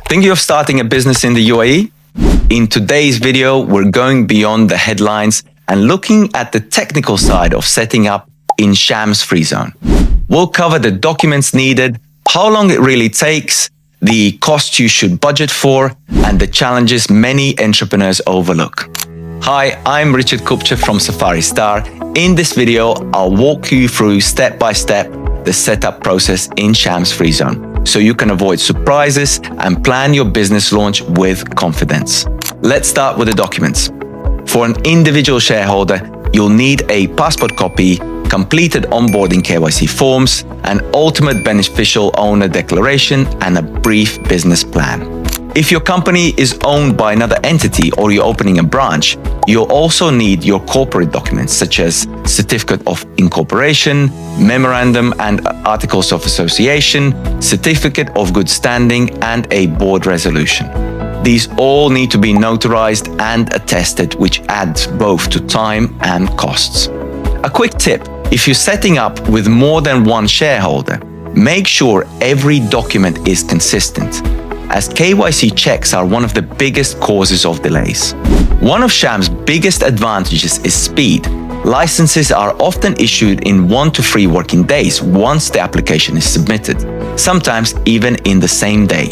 Thinking of starting a business in the UAE? In today's video, we're going beyond the headlines and looking at the technical side of setting up in SHAMS Freezone. We'll cover the documents needed, how long it really takes, the costs you should budget for, and the challenges many entrepreneurs overlook. Hi, I'm Richard Kupcher from Safari Star. In this video, I'll walk you through step by step the setup process in SHAMS Freezone, so you can avoid surprises and plan your business launch with confidence. Let's start with the documents. For an individual shareholder, you'll need a passport copy, completed onboarding KYC forms, an ultimate beneficial owner declaration, and a brief business plan. If your company is owned by another entity or you're opening a branch, you'll also need your corporate documents such as certificate of incorporation, memorandum and articles of association, certificate of good standing, and a board resolution. These all need to be notarized and attested, which adds both to time and costs. A quick tip: if you're setting up with more than one shareholder, make sure every document is consistent, as KYC checks are one of the biggest causes of delays. One of SHAM's biggest advantages is speed. Licenses are often issued in 1 to 3 working days once the application is submitted, sometimes even in the same day.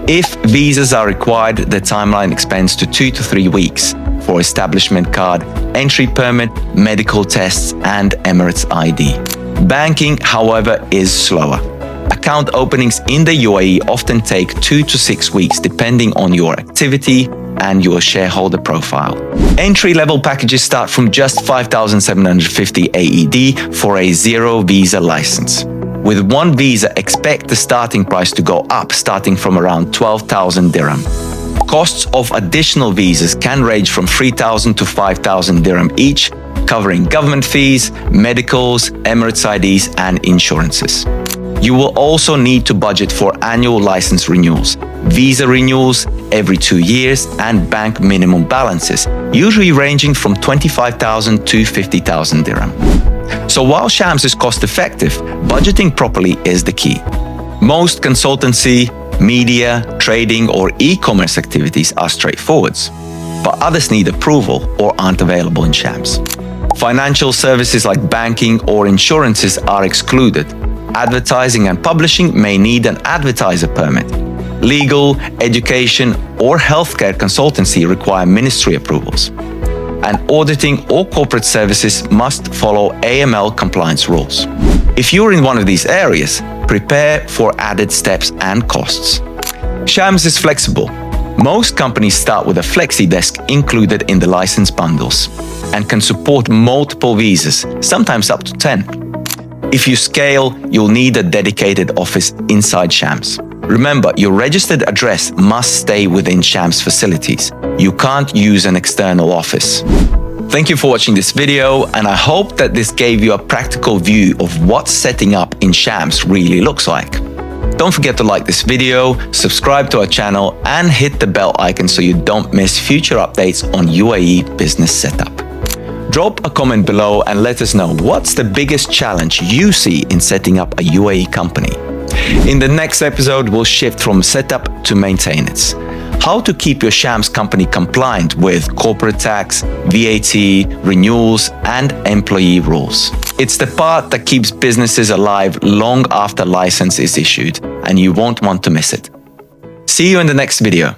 If visas are required, the timeline extends to 2 to 3 weeks for establishment card, entry permit, medical tests, and Emirates ID. Banking, however, is slower. Account openings in the UAE often take 2 to 6 weeks depending on your activity and your shareholder profile. Entry-level packages start from just 5,750 AED for a zero visa license. With one visa, expect the starting price to go up, starting from around 12,000 dirham. Costs of additional visas can range from 3,000 to 5,000 dirham each, covering government fees, medicals, Emirates IDs, and insurances. You will also need to budget for annual license renewals, visa renewals every 2 years, and bank minimum balances, usually ranging from 25,000 to 50,000 dirham. So while SHAMS is cost-effective, budgeting properly is the key. Most consultancy, media, trading, or e-commerce activities are straightforward, but others need approval or aren't available in SHAMS. Financial services like banking or insurances are excluded. Advertising and publishing may need an advertiser permit. Legal, education, or healthcare consultancy require ministry approvals. And auditing or corporate services must follow AML compliance rules. If you're in one of these areas, prepare for added steps and costs. SHAMS is flexible. Most companies start with a flexi desk included in the license bundles and can support multiple visas, sometimes up to 10. If you scale, you'll need a dedicated office inside SHAMS. Remember, your registered address must stay within SHAMS facilities. You can't use an external office. Thank you for watching this video, and I hope that this gave you a practical view of what setting up in SHAMS really looks like. Don't forget to like this video, subscribe to our channel, and hit the bell icon so you don't miss future updates on UAE business setup. Drop a comment below and let us know what's the biggest challenge you see in setting up a UAE company. In the next episode, we'll shift from setup to maintenance. How to keep your SHAMS company compliant with corporate tax, VAT, renewals, and employee rules. It's the part that keeps businesses alive long after license is issued, and you won't want to miss it. See you in the next video.